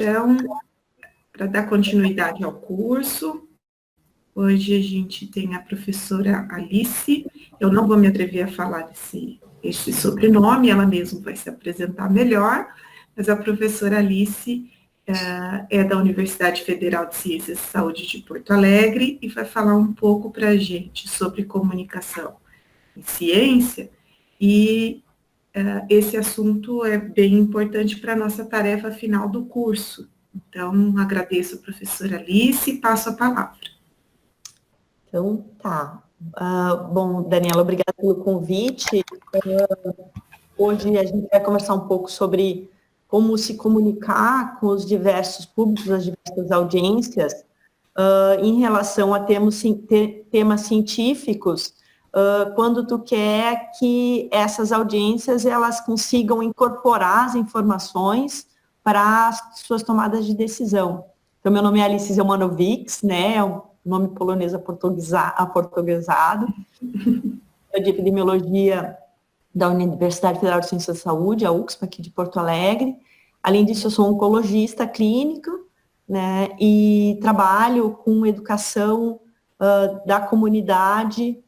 Então, para dar continuidade ao curso, hoje a gente tem a professora Alice. Eu não vou me atrever a falar este sobrenome, ela mesma vai se apresentar melhor, mas a professora Alice é da Universidade Federal de Ciências e Saúde de Porto Alegre e vai falar um pouco para a gente sobre comunicação e ciência, e esse assunto é bem importante para a nossa tarefa final do curso. Então, agradeço a professora Alice e passo a palavra. Então, tá. Bom, Daniela, obrigada pelo convite. Hoje a gente vai conversar um pouco sobre como se comunicar com os diversos públicos, as diversas audiências, em relação a temas científicos, quando tu quer que essas audiências elas consigam incorporar as informações para as suas tomadas de decisão. Então, meu nome é Alice Zelmanovics, né, é um nome polonês aportuguesado, de epidemiologia da Universidade Federal de Ciências da Saúde, a UFSM, aqui de Porto Alegre. Além disso, eu sou oncologista clínica, né, e trabalho com educação da comunidade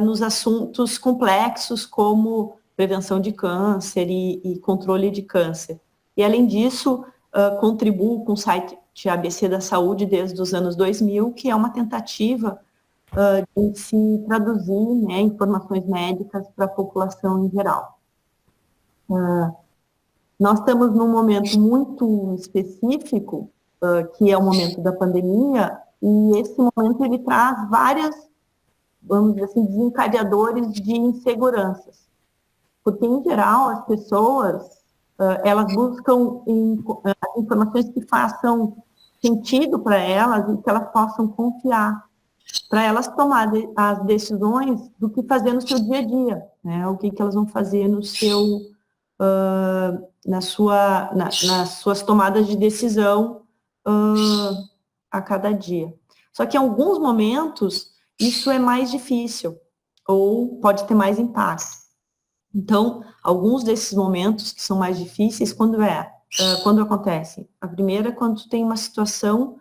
nos assuntos complexos como prevenção de câncer e controle de câncer. E, além disso, contribuo com o site ABC da Saúde desde os anos 2000, que é uma tentativa de se traduzir, né, informações médicas para a população em geral. Nós estamos num momento muito específico, que é o momento da pandemia, e esse momento ele traz várias, vamos dizer assim, desencadeadores de inseguranças. Porque, em geral, as pessoas, elas buscam informações que façam sentido para elas e que elas possam confiar, para elas tomarem as decisões do que fazer no seu dia a dia, né? O que elas vão fazer no seu, nas suas tomadas de decisão a cada dia. Só que em alguns momentos isso é mais difícil ou pode ter mais impacto. Então, alguns desses momentos que são mais difíceis, quando acontecem? A primeira é quando tu tem uma situação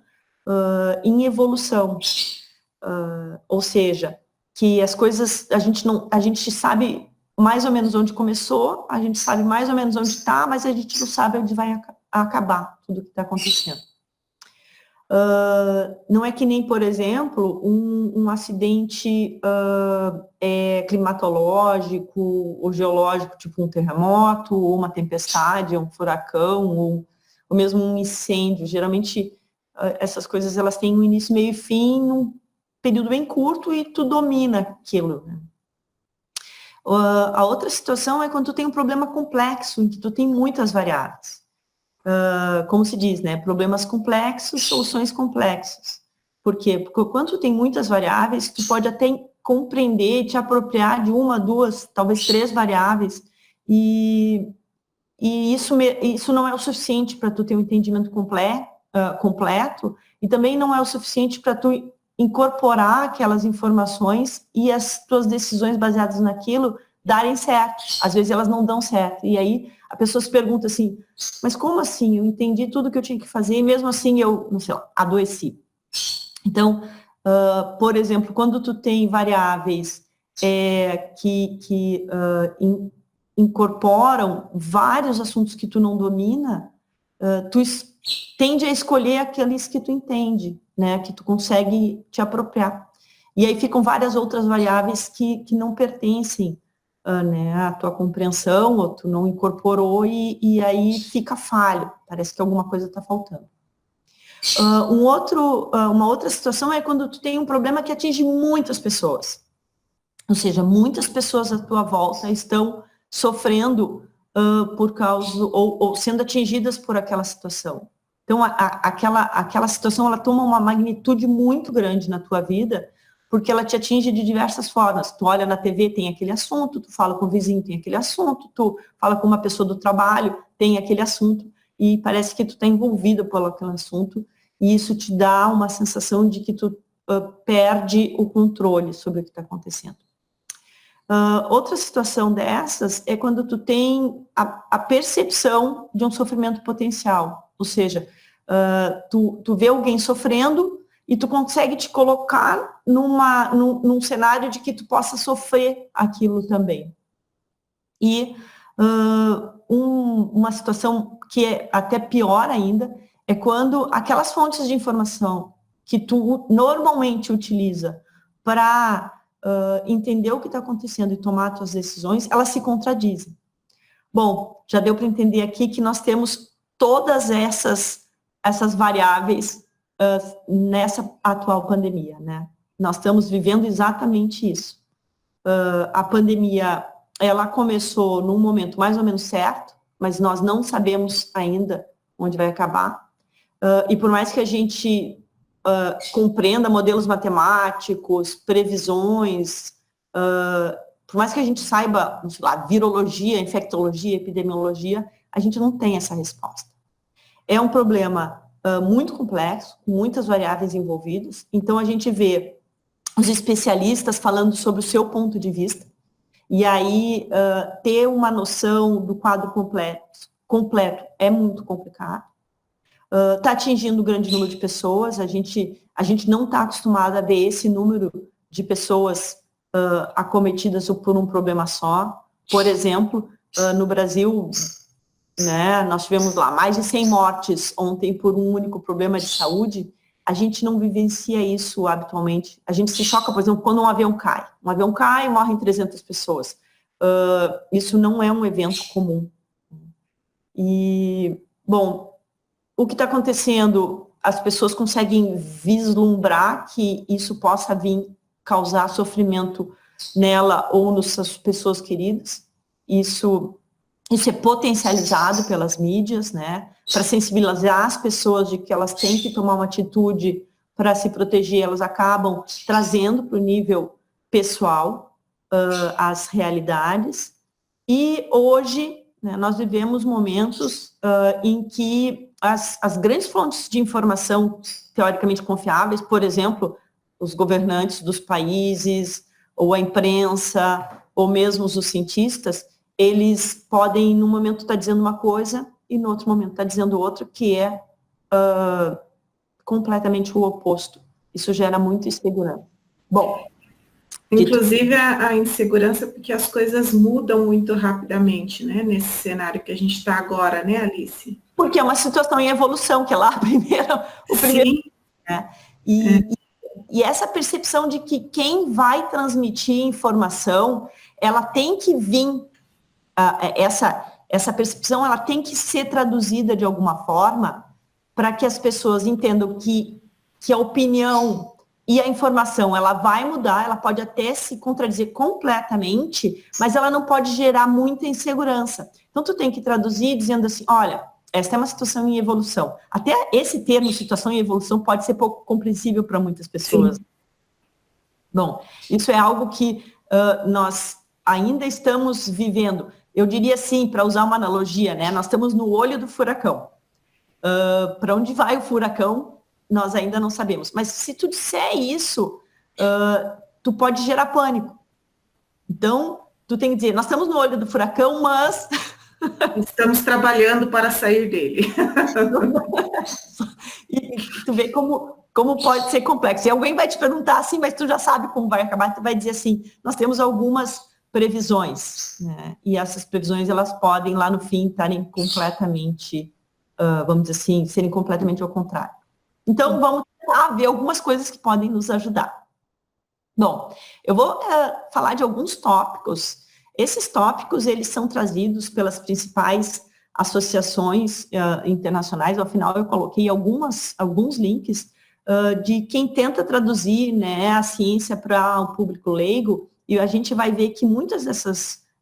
em evolução, ou seja, que as coisas, a gente sabe mais ou menos onde começou, a gente sabe mais ou menos onde está, mas a gente não sabe onde vai acabar tudo que está acontecendo. Não é que nem, por exemplo, um acidente climatológico ou geológico, tipo um terremoto, ou uma tempestade, ou um furacão, ou mesmo um incêndio. Geralmente, essas coisas elas têm um início, meio e fim, num período bem curto, e tu domina aquilo, né? A outra situação é quando tu tem um problema complexo, em que tu tem muitas variáveis. Como se diz, né? Problemas complexos, soluções complexas. Por quê? Porque quando tu tem muitas variáveis, tu pode até compreender, te apropriar de uma, duas, talvez três variáveis, e isso não é o suficiente para tu ter um entendimento completo, e também não é o suficiente para tu incorporar aquelas informações e as tuas decisões baseadas naquilo darem certo. Às vezes elas não dão certo. E aí a pessoa se pergunta assim, mas como assim? Eu entendi tudo que eu tinha que fazer e mesmo assim eu, não sei lá, adoeci. Então, por exemplo, quando tu tem variáveis que incorporam vários assuntos que tu não domina, tu tende a escolher aqueles que tu entende, né, que tu consegue te apropriar. E aí ficam várias outras variáveis que não pertencem, né, à tua compreensão, ou tu não incorporou, e aí fica falho, parece que alguma coisa está faltando. Uma outra situação é quando tu tem um problema que atinge muitas pessoas, ou seja, muitas pessoas à tua volta estão sofrendo por causa, ou sendo atingidas por aquela situação. Então, aquela situação, ela toma uma magnitude muito grande na tua vida, porque ela te atinge de diversas formas. Tu olha na TV, tem aquele assunto, tu fala com o vizinho, tem aquele assunto, tu fala com uma pessoa do trabalho, tem aquele assunto, e parece que tu está envolvida por aquele assunto, e isso te dá uma sensação de que tu perde o controle sobre o que está acontecendo. Outra situação dessas é quando tu tem a percepção de um sofrimento potencial, ou seja, tu vê alguém sofrendo e tu consegue te colocar num cenário de que tu possa sofrer aquilo também. E uma situação que é até pior ainda é quando aquelas fontes de informação que tu normalmente utiliza para entender o que está acontecendo e tomar tuas decisões, elas se contradizem. Bom, já deu para entender aqui que nós temos todas essas variáveis nessa atual pandemia, né? Nós estamos vivendo exatamente isso. A pandemia, ela começou num momento mais ou menos certo, mas nós não sabemos ainda onde vai acabar. E por mais que a gente compreenda modelos matemáticos, previsões, por mais que a gente saiba, sei lá, virologia, infectologia, epidemiologia, a gente não tem essa resposta. É um problema muito complexo, com muitas variáveis envolvidas, então a gente vê os especialistas falando sobre o seu ponto de vista, e aí ter uma noção do quadro completo é muito complicado. Está atingindo um grande número de pessoas, a gente não está acostumado a ver esse número de pessoas acometidas por um problema só. Por exemplo, no Brasil, né, nós tivemos lá mais de 100 mortes ontem por um único problema de saúde. A gente não vivencia isso habitualmente. A gente se choca, por exemplo, quando um avião cai. Um avião cai e morrem 300 pessoas. Isso não é um evento comum. E, bom, o que está acontecendo, as pessoas conseguem vislumbrar que isso possa vir causar sofrimento nela ou nas pessoas queridas. Isso é potencializado pelas mídias, né, para sensibilizar as pessoas de que elas têm que tomar uma atitude para se proteger, elas acabam trazendo para o nível pessoal as realidades. E hoje, né, nós vivemos momentos em que as grandes fontes de informação teoricamente confiáveis, por exemplo, os governantes dos países, ou a imprensa, ou mesmo os cientistas, eles podem, num momento, estar dizendo uma coisa e no outro momento estar dizendo outra, que é completamente o oposto. Isso gera muita insegurança. Bom, inclusive a insegurança, porque as coisas mudam muito rapidamente, né, nesse cenário que a gente está agora, né, Alice? Porque é uma situação em evolução, que é lá o primeiro. Sim. Né? E essa percepção de que quem vai transmitir informação, ela tem que vir, essa percepção, ela tem que ser traduzida de alguma forma para que as pessoas entendam que a opinião e a informação, ela vai mudar, ela pode até se contradizer completamente, mas ela não pode gerar muita insegurança. Então, tu tem que traduzir dizendo assim, olha, esta é uma situação em evolução. Até esse termo, situação em evolução, pode ser pouco compreensível para muitas pessoas. Sim. Bom, isso é algo que nós ainda estamos vivendo. Eu diria assim, para usar uma analogia, né? Nós estamos no olho do furacão. Para onde vai o furacão, nós ainda não sabemos. Mas se tu disser isso, tu pode gerar pânico. Então, tu tem que dizer, nós estamos no olho do furacão, mas... Estamos trabalhando para sair dele. E tu vê como pode ser complexo. E alguém vai te perguntar assim, mas tu já sabe como vai acabar, tu vai dizer assim, nós temos algumas previsões, né? E essas previsões, elas podem lá no fim estarem completamente, vamos dizer assim, serem completamente ao contrário. Então, vamos tentar ver algumas coisas que podem nos ajudar. Bom, eu vou falar de alguns tópicos. Esses tópicos, eles são trazidos pelas principais associações internacionais. Ao final, eu coloquei alguns links de quem tenta traduzir, né, a ciência para o público leigo, e a gente vai ver que muitas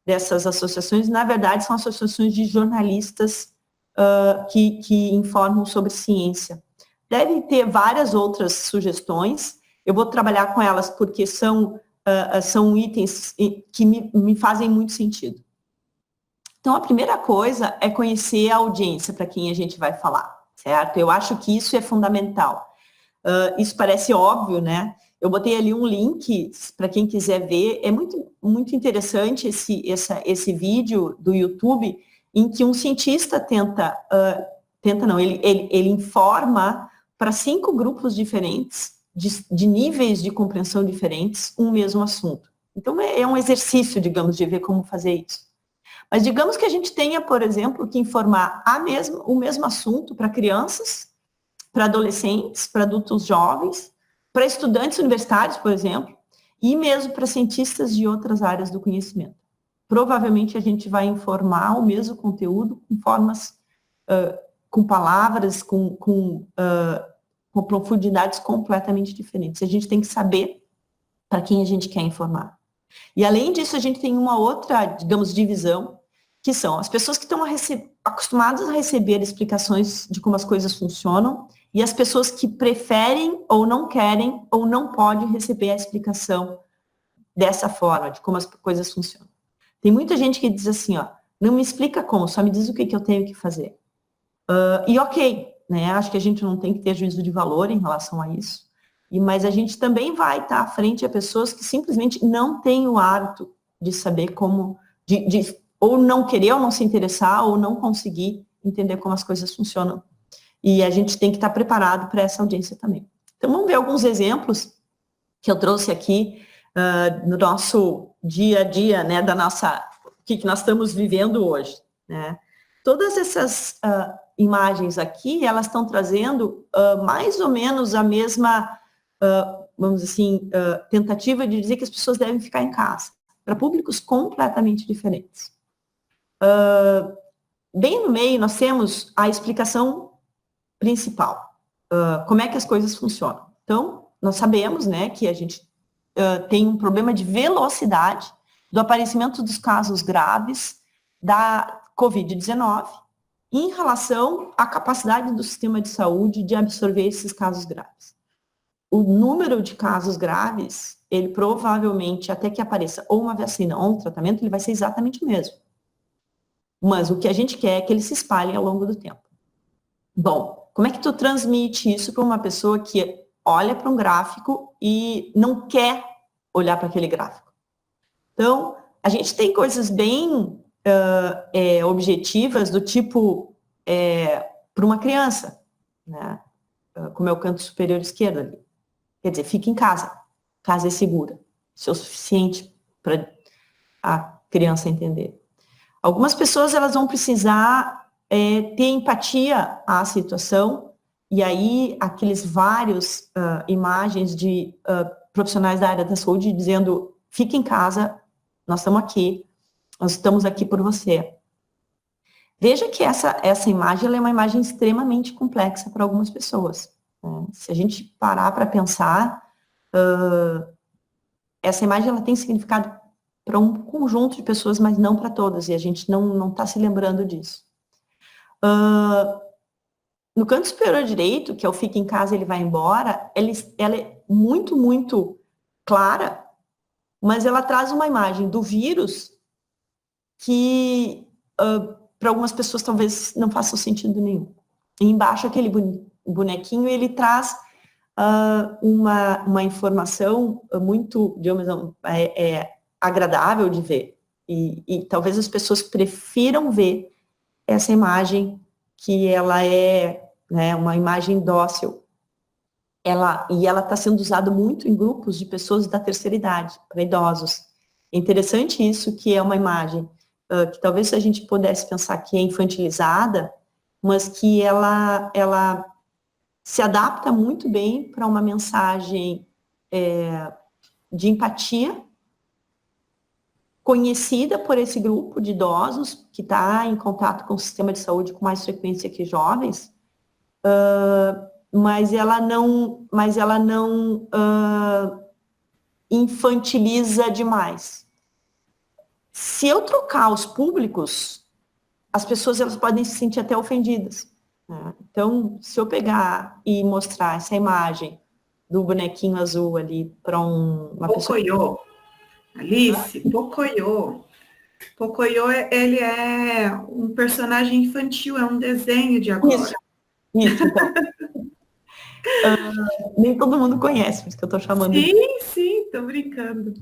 dessas associações, na verdade, são associações de jornalistas que informam sobre ciência. Deve ter várias outras sugestões, eu vou trabalhar com elas porque são itens que me fazem muito sentido. Então, a primeira coisa é conhecer a audiência para quem a gente vai falar, certo? Eu acho que isso é fundamental. Isso parece óbvio, né? Eu botei ali um link para quem quiser ver. É muito, muito interessante esse vídeo do YouTube em que um cientista tenta tenta não, ele informa para 5 grupos diferentes, de níveis de compreensão diferentes, um mesmo assunto. Então, é um exercício, digamos, de ver como fazer isso. Mas digamos que a gente tenha, por exemplo, que informar o mesmo assunto para crianças, para adolescentes, para adultos jovens, para estudantes universitários, por exemplo, e mesmo para cientistas de outras áreas do conhecimento. Provavelmente a gente vai informar o mesmo conteúdo com formas, com palavras, com profundidades completamente diferentes. A gente tem que saber para quem a gente quer informar. E além disso, a gente tem uma outra, digamos, divisão, que são as pessoas que estão acostumadas a receber explicações de como as coisas funcionam e as pessoas que preferem ou não querem ou não podem receber a explicação dessa forma, de como as coisas funcionam. Tem muita gente que diz assim, ó, não me explica como, só me diz o que eu tenho que fazer. E ok, né, acho que a gente não tem que ter juízo de valor em relação a isso, mas a gente também vai estar à frente a pessoas que simplesmente não têm o hábito de saber como, ou não querer, ou não se interessar, ou não conseguir entender como as coisas funcionam. E a gente tem que estar preparado para essa audiência também. Então, vamos ver alguns exemplos que eu trouxe aqui no nosso dia a dia, né, o que nós estamos vivendo hoje, né? Todas essas imagens aqui, elas estão trazendo mais ou menos a mesma, vamos dizer assim, tentativa de dizer que as pessoas devem ficar em casa, para públicos completamente diferentes. Bem no meio, nós temos a explicação principal, como é que as coisas funcionam. Então, nós sabemos, né, que a gente tem um problema de velocidade do aparecimento dos casos graves da Covid-19 em relação à capacidade do sistema de saúde de absorver esses casos graves. O número de casos graves, ele provavelmente, até que apareça ou uma vacina ou um tratamento, ele vai ser exatamente o mesmo. Mas o que a gente quer é que ele se espalhe ao longo do tempo. Bom, como é que tu transmite isso para uma pessoa que olha para um gráfico e não quer olhar para aquele gráfico? Então, a gente tem coisas bem objetivas do tipo para uma criança, né? Como é o canto superior esquerdo ali. Quer dizer, fique em casa. Casa é segura. Isso é o suficiente para a criança entender. Algumas pessoas elas vão precisar ter empatia à situação, e aí aqueles vários imagens de profissionais da área da saúde dizendo, fique em casa, nós estamos aqui por você. Veja que essa imagem ela é uma imagem extremamente complexa para algumas pessoas, né? Se a gente parar para pensar, essa imagem ela tem significado para um conjunto de pessoas, mas não para todas, e a gente não está se lembrando disso. No canto superior direito, que é o fica em casa, ele vai embora, ela é muito, muito clara, mas ela traz uma imagem do vírus que para algumas pessoas talvez não faça sentido nenhum. E embaixo aquele bonequinho, ele traz uma informação muito, digamos, agradável de ver. E talvez as pessoas prefiram ver essa imagem que ela é, né, uma imagem dócil. Ela está sendo usada muito em grupos de pessoas da terceira idade, para idosos. É interessante isso, que é uma imagem que talvez a gente pudesse pensar que é infantilizada, mas que ela se adapta muito bem para uma mensagem de empatia, conhecida por esse grupo de idosos, que está em contato com o sistema de saúde com mais frequência que jovens, mas ela não infantiliza demais. Se eu trocar os públicos, as pessoas elas podem se sentir até ofendidas, né? Então, se eu pegar e mostrar essa imagem do bonequinho azul ali para uma pessoa... Pocoyo. Alice, Pocoyo. Pocoyo, ele é um personagem infantil, é um desenho de agora. Isso então. Nem todo mundo conhece, por isso que eu estou chamando. Sim, estou brincando.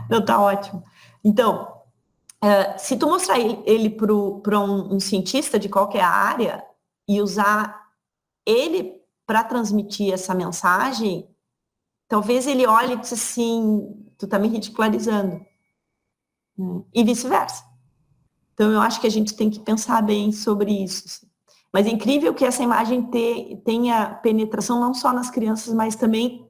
Não, tá ótimo. Então, se tu mostrar ele para um cientista de qualquer área, e usar ele para transmitir essa mensagem, talvez ele olhe e diz assim, tu tá me ridicularizando. E vice-versa. Então, eu acho que a gente tem que pensar bem sobre isso. Mas é incrível que essa imagem tenha penetração não só nas crianças, mas também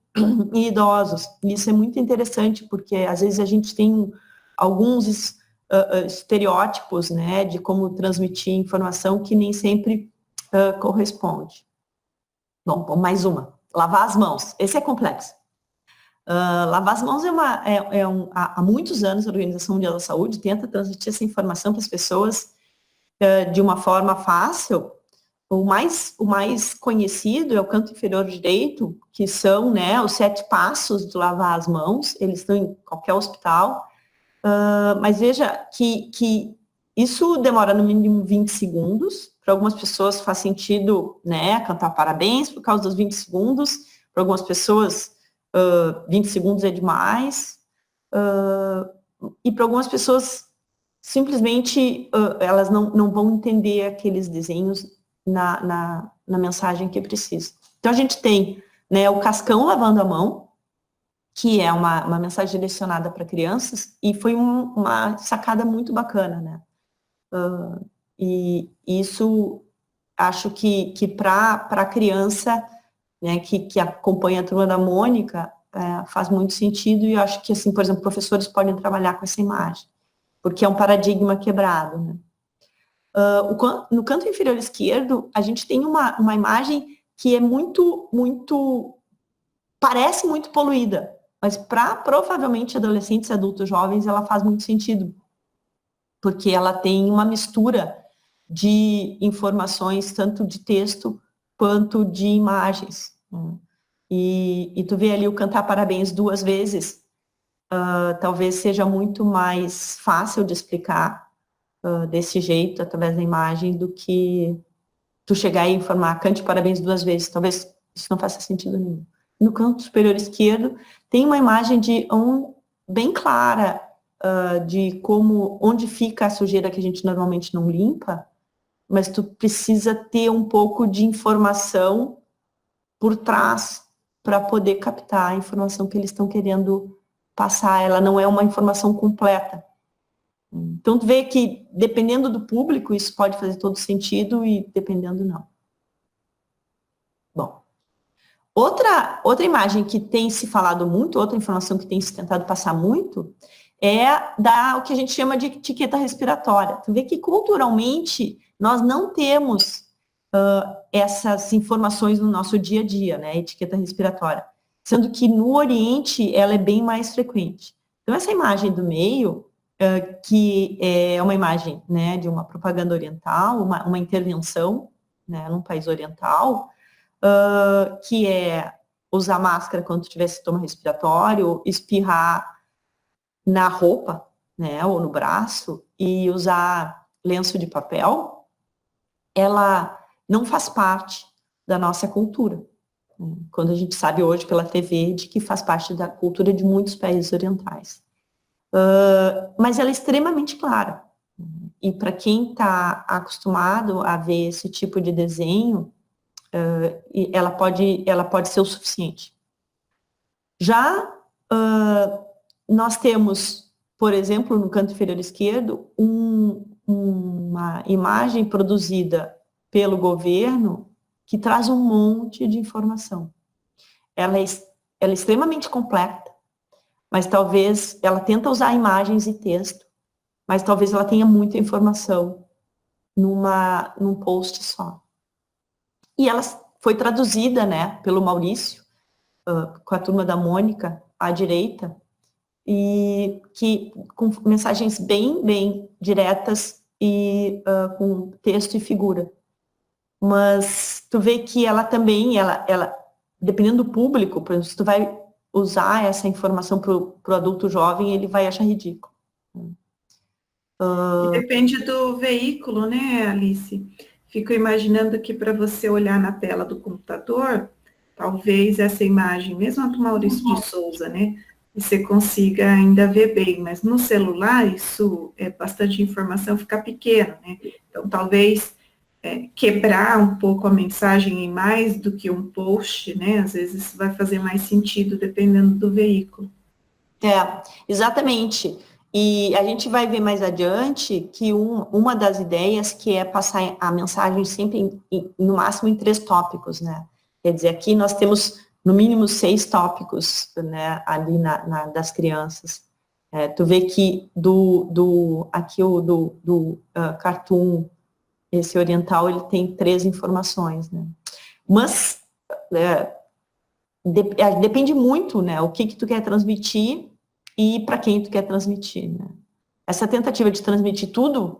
em idosos. E isso é muito interessante, porque às vezes a gente tem alguns estereótipos, né, de como transmitir informação que nem sempre corresponde. Bom, mais uma. Lavar as mãos. Esse é complexo. Lavar as mãos há muitos anos a Organização Mundial da Saúde tenta transmitir essa informação para as pessoas de uma forma fácil. O mais conhecido é o canto inferior direito, que são, né, os 7 passos de lavar as mãos. Eles estão em qualquer hospital. Mas veja que isso demora no mínimo 20 segundos. Para algumas pessoas faz sentido, né, cantar parabéns por causa dos 20 segundos. Para algumas pessoas 20 segundos é demais, e para algumas pessoas, simplesmente, elas não vão entender aqueles desenhos na mensagem que precisa. Então, a gente tem, né, o Cascão lavando a mão, que é uma mensagem direcionada para crianças, e foi uma sacada muito bacana, né? E isso, acho que para a criança, né, que acompanha a Turma da Mônica, faz muito sentido, e eu acho que, assim, por exemplo, professores podem trabalhar com essa imagem, porque é um paradigma quebrado, né? No canto inferior esquerdo, a gente tem uma imagem que é parece muito poluída, mas para provavelmente adolescentes, adultos, jovens, ela faz muito sentido, porque ela tem uma mistura de informações, tanto de texto quanto de imagens. E tu vê ali o cantar parabéns 2 vezes, talvez seja muito mais fácil de explicar desse jeito, através da imagem, do que tu chegar e informar, cante parabéns 2 vezes. Talvez isso não faça sentido nenhum. No canto superior esquerdo, tem uma imagem bem clara de onde fica a sujeira que a gente normalmente não limpa, mas tu precisa ter um pouco de informação por trás para poder captar a informação que eles estão querendo passar. Ela não é uma informação completa. Então, tu vê que, dependendo do público, isso pode fazer todo sentido e, dependendo, não. Bom, outra imagem que tem se falado muito, outra informação que tem se tentado passar muito, é o que a gente chama de etiqueta respiratória. Tu vê que, culturalmente, nós não temos essas informações no nosso dia a dia, né, etiqueta respiratória, sendo que no Oriente ela é bem mais frequente. Então, essa imagem do meio, que é uma imagem, né, de uma propaganda oriental, uma intervenção, né, num país oriental, que é usar máscara quando tiver sintoma respiratório, espirrar na roupa, né, ou no braço, e usar lenço de papel, ela não faz parte da nossa cultura. Quando a gente sabe hoje pela TV de que faz parte da cultura de muitos países orientais. Mas ela é extremamente clara. E para quem está acostumado a ver esse tipo de desenho, ela pode ser o suficiente. Já nós temos, por exemplo, no canto inferior esquerdo, uma imagem produzida pelo governo que traz um monte de informação. Ela é extremamente completa, mas talvez ela tenta usar imagens e texto, mas talvez ela tenha muita informação num post só. E ela foi traduzida, né, pelo Maurício, com a Turma da Mônica, à direita, e com mensagens bem diretas e com texto e figura. Mas tu vê que ela também, dependendo do público, por exemplo, se tu vai usar essa informação para o adulto jovem, ele vai achar ridículo. Depende do veículo, né, Alice? Fico imaginando que para você olhar na tela do computador, talvez essa imagem, mesmo a do Maurício de Souza, né, você consiga ainda ver bem, mas no celular isso é bastante informação, fica pequeno, né? Então, talvez quebrar um pouco a mensagem em mais do que um post, né? Às vezes isso vai fazer mais sentido dependendo do veículo. Exatamente. E a gente vai ver mais adiante que uma das ideias que é passar a mensagem sempre no máximo em 3 tópicos, né? Quer dizer, aqui nós temos no mínimo 6 tópicos, né, ali das crianças. Tu vê que aqui o do cartoon, esse oriental, ele tem 3 informações, né? Mas depende muito, né, o que tu quer transmitir e para quem tu quer transmitir, né? Essa tentativa de transmitir tudo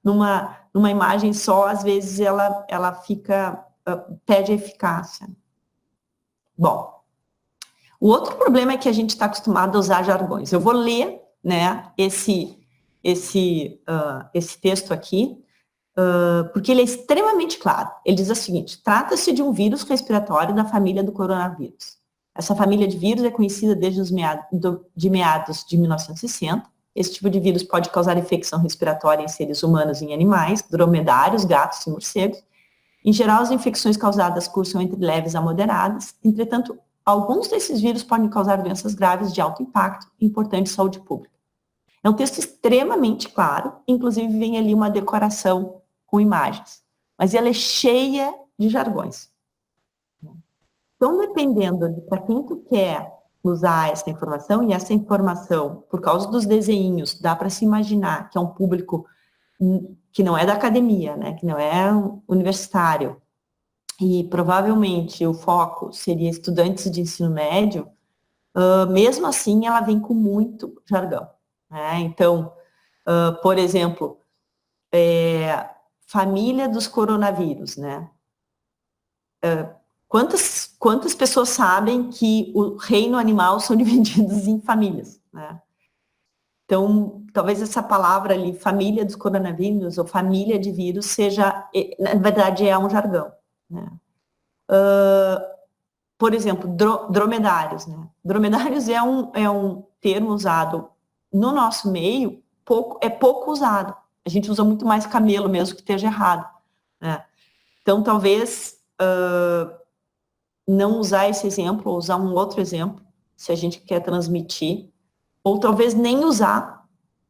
numa imagem só, às vezes ela fica, perde eficácia. Bom, o outro problema é que a gente está acostumado a usar jargões. Eu vou ler, né, esse texto aqui, porque ele é extremamente claro. Ele diz o seguinte: trata-se de um vírus respiratório da família do coronavírus. Essa família de vírus é conhecida desde os meados de 1960. Esse tipo de vírus pode causar infecção respiratória em seres humanos e em animais, dromedários, gatos e morcegos. Em geral, as infecções causadas cursam entre leves a moderadas. Entretanto, alguns desses vírus podem causar doenças graves de alto impacto e importante saúde pública. É um texto extremamente claro, inclusive vem ali uma decoração com imagens, mas ela é cheia de jargões. Então, dependendo de para quem tu quer usar essa informação, e essa informação, por causa dos desenhos, dá para se imaginar que é um público que não é da academia, né, que não é universitário, e provavelmente o foco seria estudantes de ensino médio, mesmo assim ela vem com muito jargão, né? Então, por exemplo, família dos coronavírus, né? Quantas pessoas sabem que o reino animal são divididos em famílias, né? Então, talvez essa palavra ali, família dos coronavírus, ou família de vírus, seja, na verdade, é um jargão, né? Por exemplo, dromedários, né? Dromedários é um termo usado no nosso meio, pouco usado. A gente usa muito mais camelo mesmo, que esteja errado, né? Então, talvez não usar esse exemplo, ou usar um outro exemplo, se a gente quer transmitir, ou talvez nem usar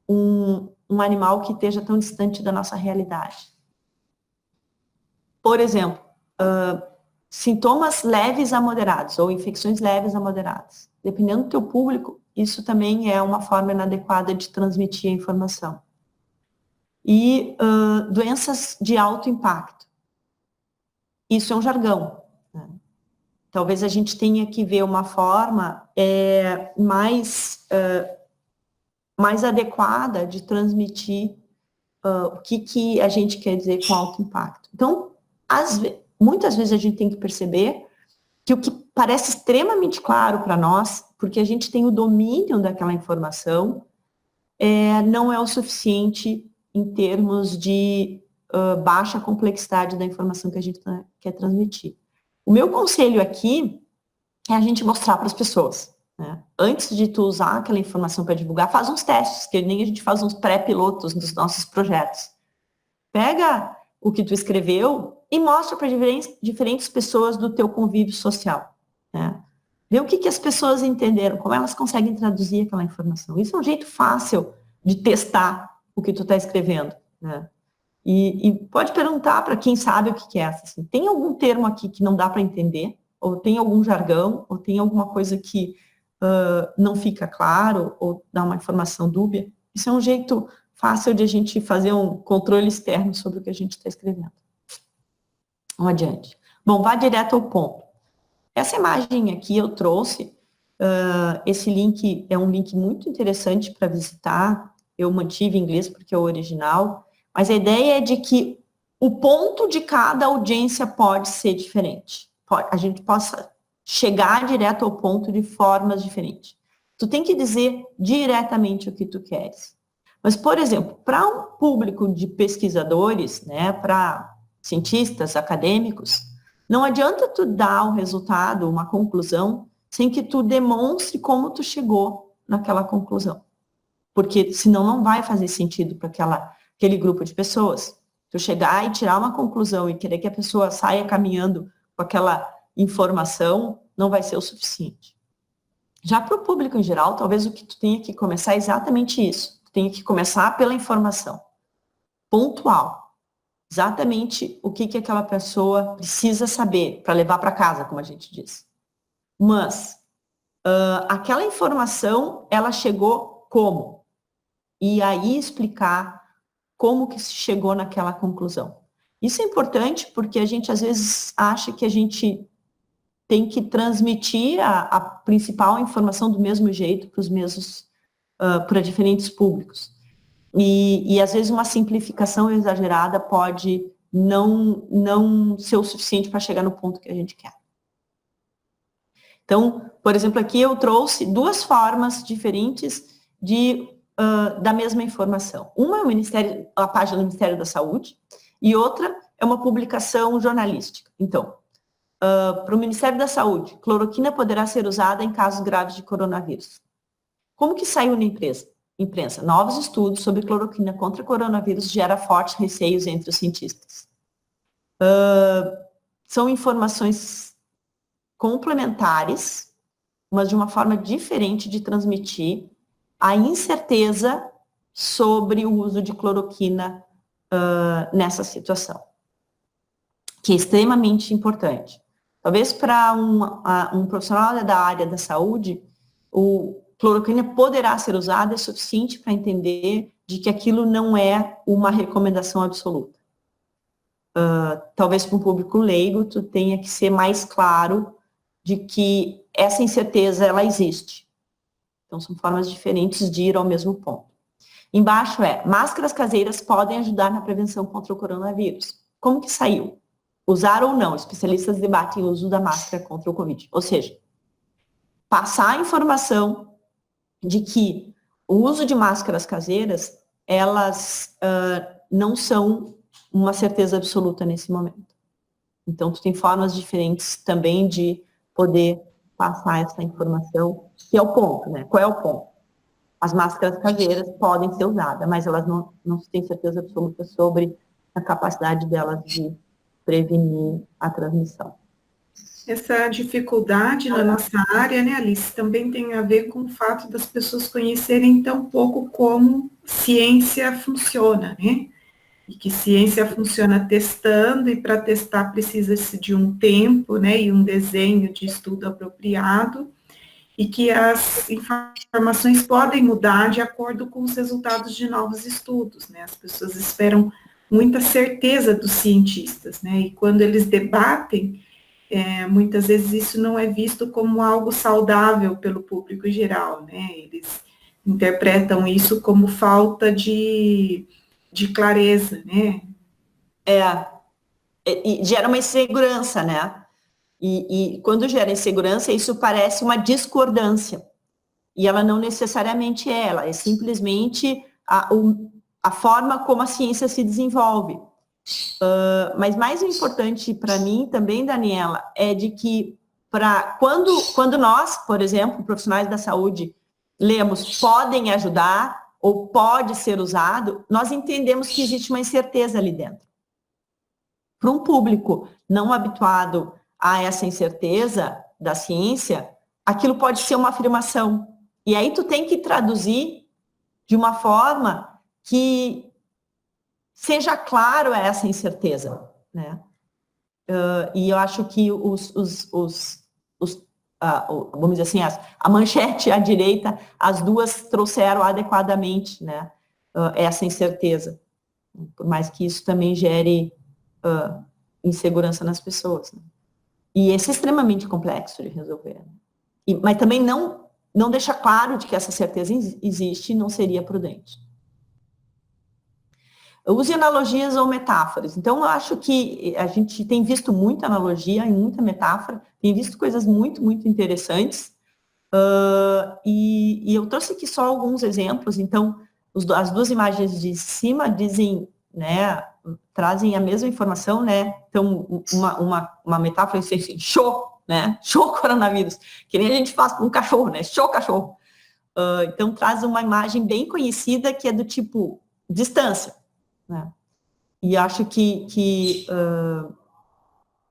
um animal que esteja tão distante da nossa realidade. Por exemplo, sintomas leves a moderados, ou infecções leves a moderadas. Dependendo do teu público, isso também é uma forma inadequada de transmitir a informação. E doenças de alto impacto. Isso é um jargão, né? Talvez a gente tenha que ver uma forma mais adequada de transmitir o que a gente quer dizer com alto impacto. Então, muitas vezes a gente tem que perceber que o que parece extremamente claro para nós, porque a gente tem o domínio daquela informação, não é o suficiente em termos de baixa complexidade da informação que a gente quer transmitir. O meu conselho aqui é a gente mostrar para as pessoas, né? Antes de tu usar aquela informação para divulgar, faz uns testes, que nem a gente faz uns pré-pilotos dos nossos projetos. Pega o que tu escreveu e mostra para diferentes pessoas do teu convívio social, né? Vê o que as pessoas entenderam, como elas conseguem traduzir aquela informação. Isso é um jeito fácil de testar o que tu está escrevendo, né? E pode perguntar para quem sabe o que é assim. Tem algum termo aqui que não dá para entender? Ou tem algum jargão? Ou tem alguma coisa que não fica claro? Ou dá uma informação dúbia? Isso é um jeito fácil de a gente fazer um controle externo sobre o que a gente está escrevendo. Vamos adiante. Bom, vá direto ao ponto. Essa imagem aqui eu trouxe, esse link é um link muito interessante para visitar. Eu mantive em inglês porque é o original. Mas a ideia é de que o ponto de cada audiência pode ser diferente. A gente possa chegar direto ao ponto de formas diferentes. Tu tem que dizer diretamente o que tu queres. Mas, por exemplo, para um público de pesquisadores, né, para cientistas, acadêmicos, não adianta tu dar um resultado, uma conclusão, sem que tu demonstre como tu chegou naquela conclusão. Porque senão não vai fazer sentido para aquele grupo de pessoas. Tu chegar e tirar uma conclusão e querer que a pessoa saia caminhando com aquela informação, não vai ser o suficiente. Já para o público em geral, talvez o que tu tenha que começar é exatamente isso. Tu tenha que começar pela informação pontual. Exatamente o que aquela pessoa precisa saber para levar para casa, como a gente diz. Mas aquela informação, ela chegou como? E aí explicar como que se chegou naquela conclusão. Isso é importante porque a gente às vezes acha que a gente tem que transmitir a principal informação do mesmo jeito para os mesmos, para diferentes públicos. E às vezes uma simplificação exagerada pode não ser o suficiente para chegar no ponto que a gente quer. Então, por exemplo, aqui eu trouxe duas formas diferentes da mesma informação. Uma é a página do Ministério da Saúde e outra é uma publicação jornalística. Então, para o Ministério da Saúde, cloroquina poderá ser usada em casos graves de coronavírus. Como que saiu na imprensa? Novos estudos sobre cloroquina contra coronavírus gera fortes receios entre os cientistas. São informações complementares, mas de uma forma diferente de transmitir a incerteza sobre o uso de cloroquina nessa situação, que é extremamente importante. Talvez para um profissional da área da saúde, o cloroquina poderá ser usada é suficiente para entender de que aquilo não é uma recomendação absoluta. Talvez para um público leigo, tu tenha que ser mais claro de que essa incerteza, ela existe. Então, são formas diferentes de ir ao mesmo ponto. Embaixo máscaras caseiras podem ajudar na prevenção contra o coronavírus. Como que saiu? Usar ou não, especialistas debatem o uso da máscara contra o Covid. Ou seja, passar a informação de que o uso de máscaras caseiras, elas não são uma certeza absoluta nesse momento. Então, tu tem formas diferentes também de poder passar essa informação, que é o ponto, né? Qual é o ponto? As máscaras caseiras podem ser usadas, mas elas não se tem certeza absoluta sobre a capacidade delas de prevenir a transmissão. Essa dificuldade na nossa área, né, Alice, também tem a ver com o fato das pessoas conhecerem tão pouco como ciência funciona, né? E que ciência funciona testando, e para testar precisa-se de um tempo, né, e um desenho de estudo apropriado, e que as informações podem mudar de acordo com os resultados de novos estudos, né? As pessoas esperam muita certeza dos cientistas, né? E quando eles debatem, muitas vezes isso não é visto como algo saudável pelo público geral, né? Eles interpretam isso como falta de clareza, né? E gera uma insegurança, né? E quando gera insegurança, isso parece uma discordância. E ela não necessariamente ela é simplesmente a forma como a ciência se desenvolve. Mas mais importante para mim também, Daniela, é de que quando nós, por exemplo, profissionais da saúde, lemos podem ajudar ou pode ser usado, nós entendemos que existe uma incerteza ali dentro. Para um público não habituado a essa incerteza da ciência, aquilo pode ser uma afirmação. E aí tu tem que traduzir de uma forma que seja claro essa incerteza, né? E eu acho que vamos dizer assim, a manchete à direita, as duas trouxeram adequadamente, né, essa incerteza, por mais que isso também gere insegurança nas pessoas, né? E esse é extremamente complexo de resolver, né? Mas também não deixa claro de que essa certeza existe e não seria prudente. Use analogias ou metáforas. Então, eu acho que a gente tem visto muita analogia e muita metáfora, tem visto coisas muito, muito interessantes. E eu trouxe aqui só alguns exemplos. Então, as duas imagens de cima dizem, né, trazem a mesma informação, né? Então, uma metáfora é assim, show, né? Show coronavírus, que nem a gente faz com um cachorro, né? Show cachorro. Então, traz uma imagem bem conhecida que é do tipo distância, né? E acho que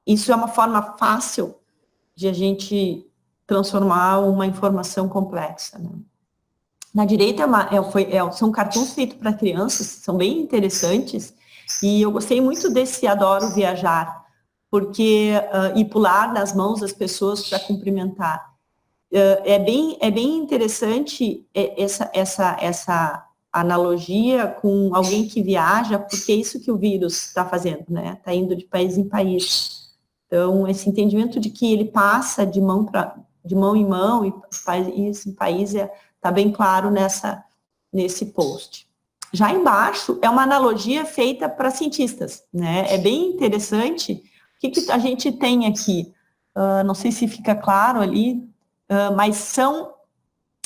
isso é uma forma fácil de a gente transformar uma informação complexa, né? Na direita são cartoons feitos para crianças, são bem interessantes, e eu gostei muito desse Adoro Viajar, porque e pular nas mãos das pessoas para cumprimentar. É bem interessante essa analogia com alguém que viaja, porque é isso que o vírus está fazendo, né? Está indo de país em país. Então, esse entendimento de que ele passa de mão em mão e país em país está bem claro nesse post. Já embaixo é uma analogia feita para cientistas, né? É bem interessante. O que a gente tem aqui? Não sei se fica claro ali, mas são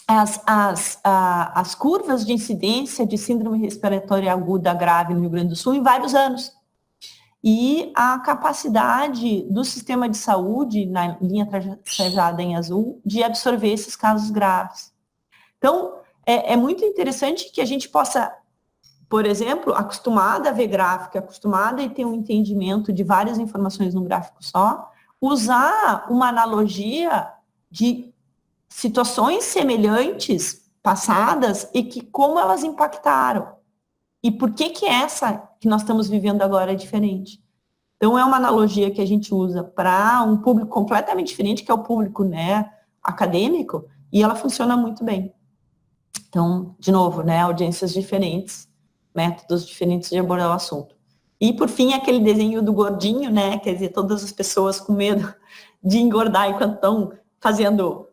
as curvas de incidência de síndrome respiratória aguda grave no Rio Grande do Sul em vários anos. E a capacidade do sistema de saúde, na linha trajada em azul, de absorver esses casos graves. Então, é muito interessante que a gente possa, por exemplo, acostumada a ver gráfico, acostumada a ter um entendimento de várias informações num gráfico só, usar uma analogia de situações semelhantes, passadas, e que como elas impactaram. E por que essa que nós estamos vivendo agora é diferente? Então, é uma analogia que a gente usa para um público completamente diferente, que é o público, né, acadêmico, e ela funciona muito bem. Então, de novo, né, audiências diferentes, métodos diferentes de abordar o assunto. E, por fim, aquele desenho do gordinho, né, quer dizer, todas as pessoas com medo de engordar enquanto estão fazendo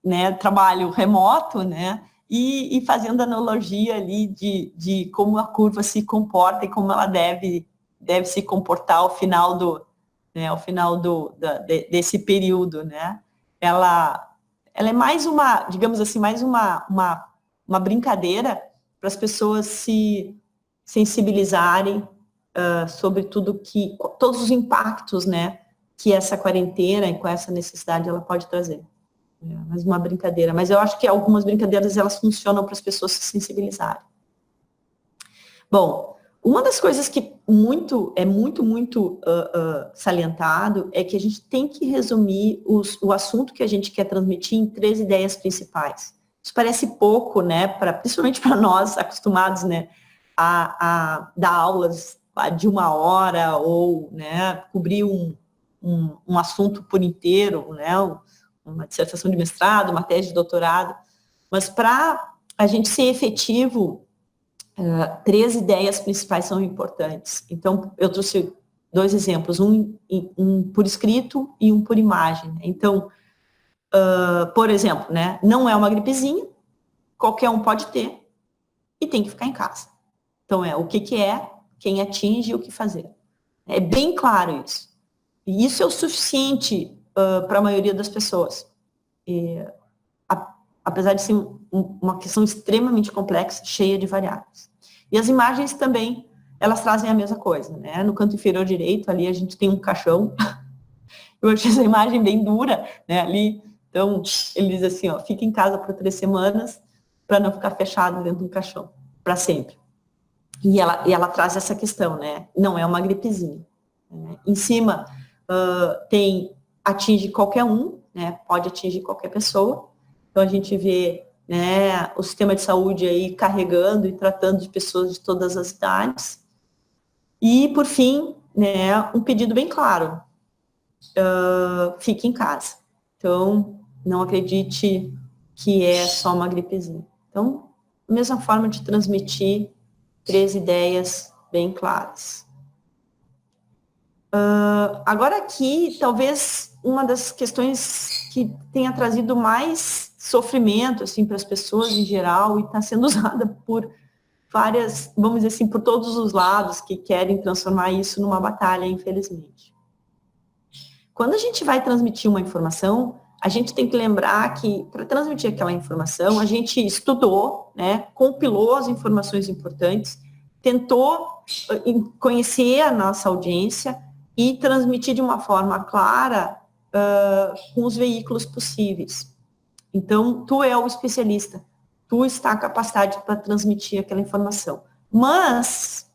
né, trabalho remoto, né, e fazendo analogia ali de como a curva se comporta e como ela deve se comportar ao final desse período, né. Ela é mais uma, digamos assim, mais uma brincadeira para as pessoas se sensibilizarem sobre todos os impactos, né, que essa quarentena e com essa necessidade ela pode trazer. Mais uma brincadeira, mas eu acho que algumas brincadeiras elas funcionam para as pessoas se sensibilizarem. Bom, uma das coisas que é muito salientado é que a gente tem que resumir o assunto que a gente quer transmitir em 3 ideias principais. Isso parece pouco, né, principalmente para nós acostumados, né, a dar aulas de 1 hora ou, né, cobrir um assunto por inteiro, né, uma dissertação de mestrado, uma tese de doutorado, mas para a gente ser efetivo, 3 ideias principais são importantes. Então, eu trouxe 2 exemplos, um por escrito e um por imagem. Então, por exemplo, né, não é uma gripezinha, qualquer um pode ter e tem que ficar em casa. Então, o que é, quem atinge e o que fazer. É bem claro isso. E isso é o suficiente para a maioria das pessoas. Apesar de ser uma questão extremamente complexa, cheia de variáveis. E as imagens também, elas trazem a mesma coisa, né? No canto inferior direito, ali a gente tem um caixão. Eu achei essa imagem bem dura, né? Ali, então, ele diz assim, ó, fica em casa por 3 semanas para não ficar fechado dentro do caixão, para sempre. E ela traz essa questão, né? Não é uma gripezinha. Né? Em cima, atinge qualquer um, né? Pode atingir qualquer pessoa. Então, a gente vê, né, o sistema de saúde aí carregando e tratando de pessoas de todas as idades. E, por fim, né, um pedido bem claro. Fique em casa. Então, não acredite que é só uma gripezinha. Então, a mesma forma de transmitir 3 ideias bem claras. Agora aqui, talvez uma das questões que tenha trazido mais sofrimento assim, para as pessoas em geral e está sendo usada por várias, vamos dizer assim, por todos os lados que querem transformar isso numa batalha, infelizmente. Quando a gente vai transmitir uma informação, a gente tem que lembrar que, para transmitir aquela informação, a gente estudou, né, compilou as informações importantes, tentou conhecer a nossa audiência e transmitir de uma forma clara com os veículos possíveis. Então, tu é o especialista, tu está capacitado para transmitir aquela informação. Mas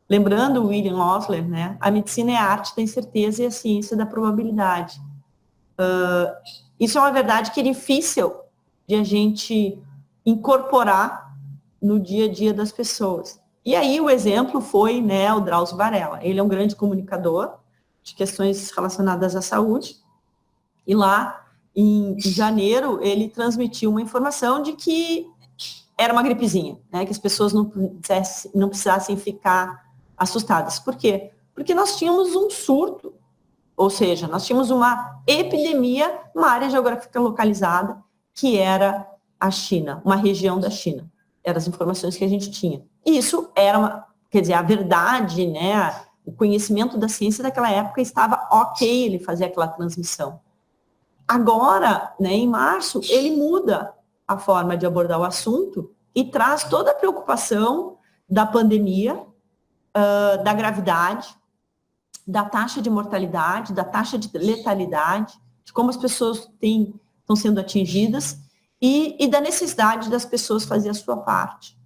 lembrando William Osler, né, a medicina é a arte da incerteza e a ciência da probabilidade. Isso é uma verdade que é difícil de a gente incorporar no dia a dia das pessoas. E aí o exemplo foi, né, o Drauzio Varela. Ele é um grande comunicador de questões relacionadas à saúde. E lá, em janeiro, ele transmitiu uma informação de que era uma gripezinha, né, que as pessoas não precisassem ficar assustadas. Por quê? Porque nós tínhamos um surto, ou seja, nós tínhamos uma epidemia, uma área geográfica localizada, que era a China, uma região da China. Eram as informações que a gente tinha. E isso era, quer dizer, a verdade, né, o conhecimento da ciência daquela época estava ok ele fazer aquela transmissão. Agora, né, em março, ele muda a forma de abordar o assunto e traz toda a preocupação da pandemia, da gravidade, da taxa de mortalidade, da taxa de letalidade, de como as pessoas estão sendo atingidas e da necessidade das pessoas fazer a sua parte.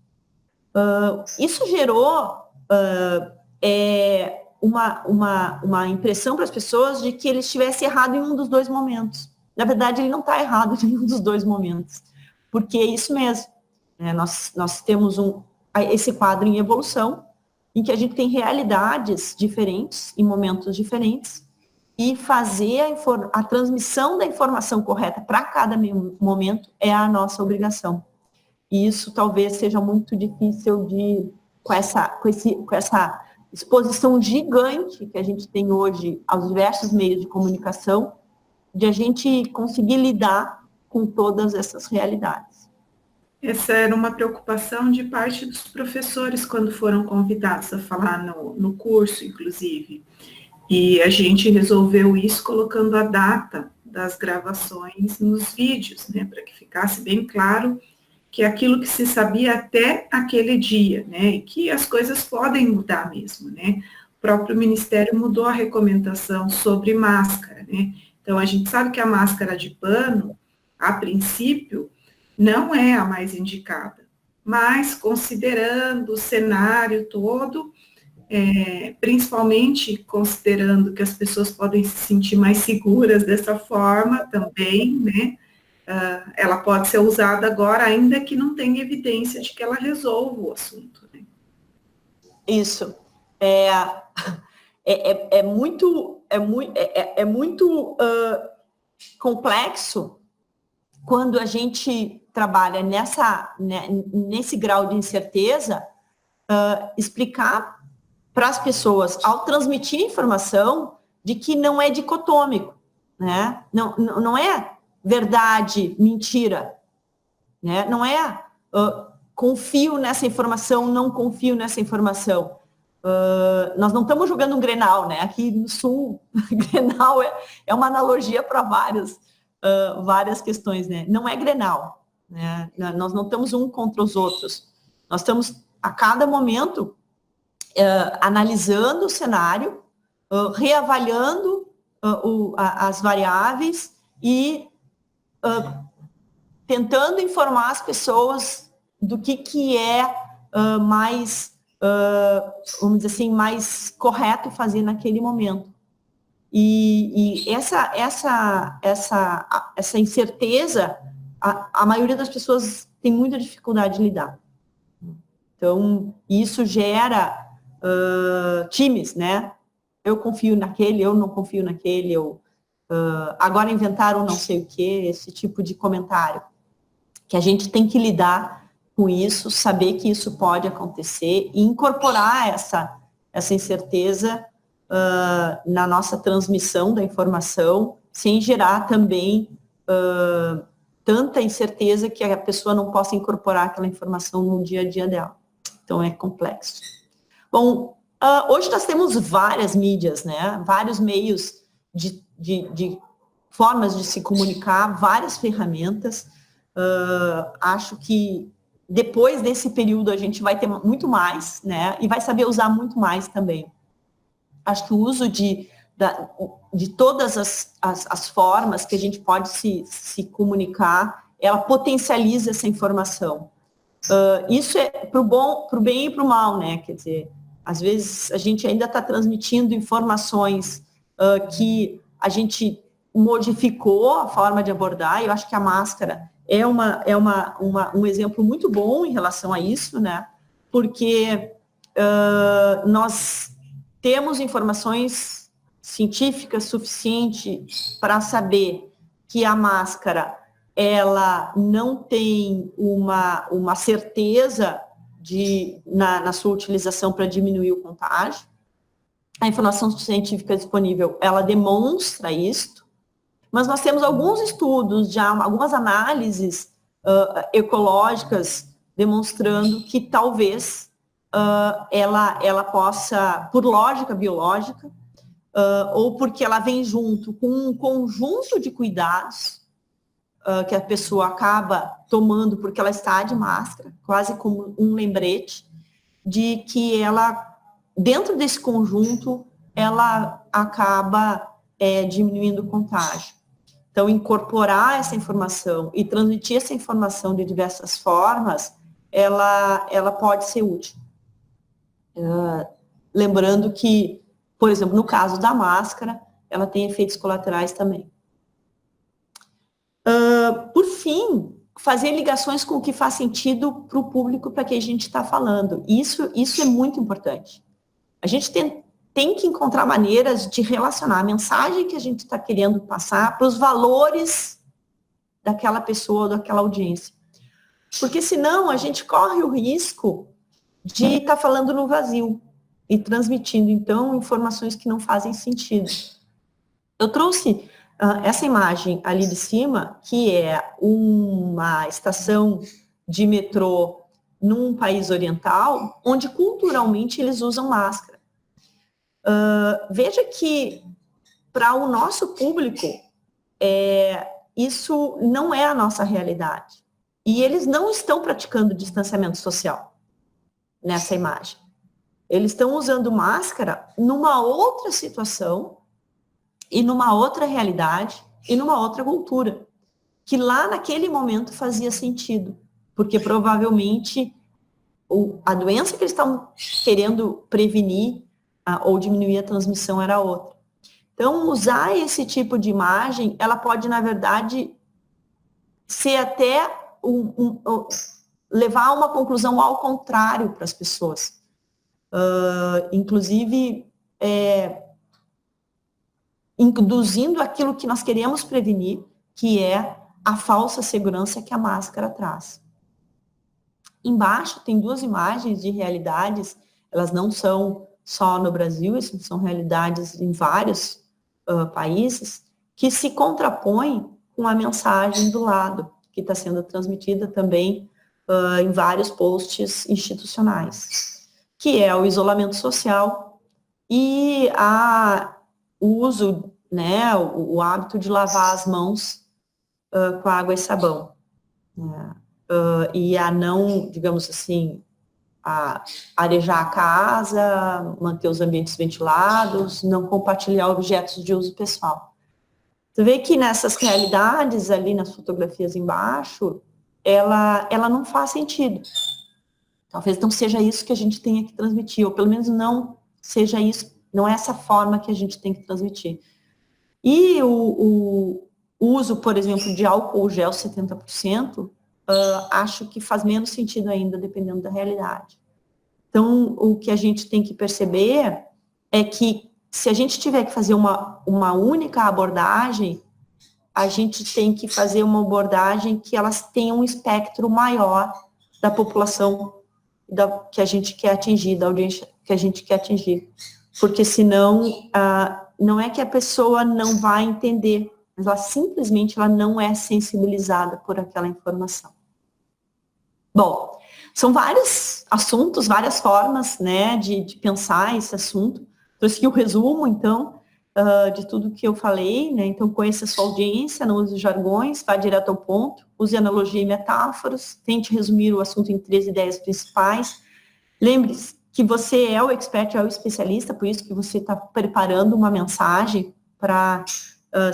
Isso gerou uma impressão para as pessoas de que ele estivesse errado em um dos dois momentos. Na verdade, ele não está errado em nenhum dos dois momentos, porque é isso mesmo. Né? Nós temos esse quadro em evolução, em que a gente tem realidades diferentes, em momentos diferentes, e fazer a transmissão da informação correta para cada momento é a nossa obrigação. E isso talvez seja muito difícil com essa exposição gigante que a gente tem hoje aos diversos meios de comunicação, de a gente conseguir lidar com todas essas realidades. Essa era uma preocupação de parte dos professores quando foram convidados a falar no curso, inclusive. E a gente resolveu isso colocando a data das gravações nos vídeos, né, para que ficasse bem claro que é aquilo que se sabia até aquele dia, né, e que as coisas podem mudar mesmo, né. O próprio Ministério mudou a recomendação sobre máscara, né. Então, a gente sabe que a máscara de pano, a princípio, não é a mais indicada, mas considerando o cenário todo, principalmente considerando que as pessoas podem se sentir mais seguras dessa forma também, né, ela pode ser usada agora, ainda que não tenha evidência de que ela resolva o assunto. Né? Isso. É muito complexo quando a gente trabalha nesse grau de incerteza, explicar para as pessoas, ao transmitir informação, de que não é dicotômico, né? Não é verdade, mentira, né? Não é confio nessa informação, não confio nessa informação. Nós não estamos jogando um Grenal, né? Aqui no Sul, Grenal é uma analogia para várias questões, né? Não é Grenal, né? Nós não estamos um contra os outros. Nós estamos, a cada momento, analisando o cenário, reavaliando as variáveis e tentando informar as pessoas do que é mais, vamos dizer assim, mais correto fazer naquele momento. E essa incerteza, a maioria das pessoas tem muita dificuldade de lidar. Então, isso gera times, né? Eu confio naquele, eu não confio naquele, agora inventaram não sei o quê, esse tipo de comentário. Que a gente tem que lidar com isso, saber que isso pode acontecer e incorporar essa incerteza na nossa transmissão da informação, sem gerar também tanta incerteza que a pessoa não possa incorporar aquela informação no dia a dia dela. Então, é complexo. Bom, hoje nós temos várias mídias, né? Vários meios de formas de se comunicar, várias ferramentas. Acho que depois desse período a gente vai ter muito mais, né? E vai saber usar muito mais também. Acho que o uso de todas as formas que a gente pode se comunicar, ela potencializa essa informação. Isso é para o bem e para o mal, né? Quer dizer, Às vezes, a gente ainda está transmitindo informações que a gente modificou a forma de abordar, e eu acho que a máscara é um exemplo muito bom em relação a isso, né? Porque nós temos informações científicas suficientes para saber que a máscara, ela não tem uma certeza na sua utilização para diminuir o contágio. A informação científica disponível, ela demonstra isto, mas nós temos alguns estudos, já algumas análises ecológicas demonstrando que talvez ela possa, por lógica biológica, ou porque ela vem junto com um conjunto de cuidados que a pessoa acaba tomando porque ela está de máscara, quase como um lembrete de que ela, dentro desse conjunto, ela acaba diminuindo o contágio. Então, incorporar essa informação e transmitir essa informação de diversas formas, ela pode ser útil. Lembrando que, por exemplo, no caso da máscara, ela tem efeitos colaterais também. Por fim, fazer ligações com o que faz sentido para o público para que a gente está falando. Isso é muito importante. A gente tem que encontrar maneiras de relacionar a mensagem que a gente está querendo passar para os valores daquela pessoa, daquela audiência. Porque senão a gente corre o risco de estar falando no vazio e transmitindo, então, informações que não fazem sentido. Eu trouxe essa imagem ali de cima, que é uma estação de metrô num país oriental, onde culturalmente eles usam máscara. Veja que, para o nosso público, isso não é a nossa realidade. E eles não estão praticando distanciamento social nessa imagem. Eles estão usando máscara numa outra situação e numa outra realidade e numa outra cultura, que lá naquele momento fazia sentido, porque provavelmente a doença que eles estão querendo prevenir ou diminuir a transmissão era outra. Então, usar esse tipo de imagem, ela pode, na verdade, ser até levar a uma conclusão ao contrário para as pessoas. Inclusive, induzindo aquilo que nós queremos prevenir, que é a falsa segurança que a máscara traz. Embaixo tem duas imagens de realidades, elas não são só no Brasil, são realidades em vários países, que se contrapõem com a mensagem do lado, que está sendo transmitida também em vários posts institucionais, que é o isolamento social e o uso, né, o hábito de lavar as mãos com água e sabão. E a não, digamos assim, a arejar a casa, manter os ambientes ventilados, não compartilhar objetos de uso pessoal. Você vê que nessas realidades, ali nas fotografias embaixo, ela não faz sentido. Talvez não seja isso que a gente tenha que transmitir, ou pelo menos não seja isso, não é essa forma que a gente tem que transmitir. E o uso, por exemplo, de álcool gel 70%, acho que faz menos sentido ainda, dependendo da realidade. Então, o que a gente tem que perceber é que, se a gente tiver que fazer uma única abordagem, a gente tem que fazer uma abordagem que elas tenham um espectro maior da população que a gente quer atingir, da audiência que a gente quer atingir. Porque senão, não é que a pessoa não vai entender, mas ela simplesmente não é sensibilizada por aquela informação. Bom, são vários assuntos, várias formas, né, de pensar esse assunto. Trouxe aqui o resumo, então, de tudo que eu falei, né? Então, conheça a sua audiência, não use jargões, vá direto ao ponto, use analogia e metáforas, tente resumir o assunto em 3 ideias principais. Lembre-se que você é o expert, é o especialista, por isso que você está preparando uma mensagem para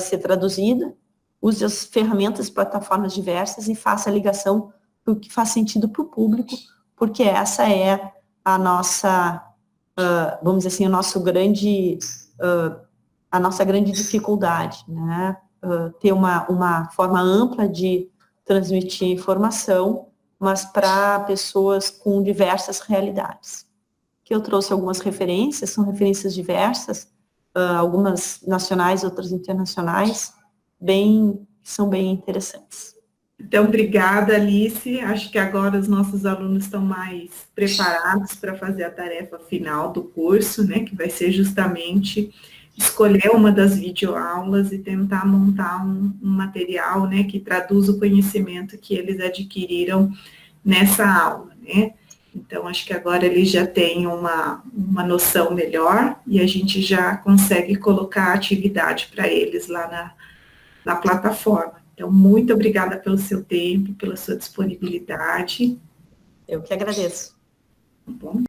ser traduzida. Use as ferramentas e plataformas diversas e faça a ligação do que faz sentido para o público, porque essa é a nossa vamos dizer assim, a nossa grande dificuldade, né? Ter uma forma ampla de transmitir informação, mas para pessoas com diversas realidades. Que eu trouxe algumas referências, são referências diversas, algumas nacionais, outras internacionais, são bem interessantes. Então, obrigada, Alice. Acho que agora os nossos alunos estão mais preparados para fazer a tarefa final do curso, né, que vai ser justamente escolher uma das videoaulas e tentar montar um material, né, que traduz o conhecimento que eles adquiriram nessa aula, né. Então, acho que agora eles já têm uma noção melhor e a gente já consegue colocar a atividade para eles lá na plataforma. Então, muito obrigada pelo seu tempo, pela sua disponibilidade. Eu que agradeço. Tá bom?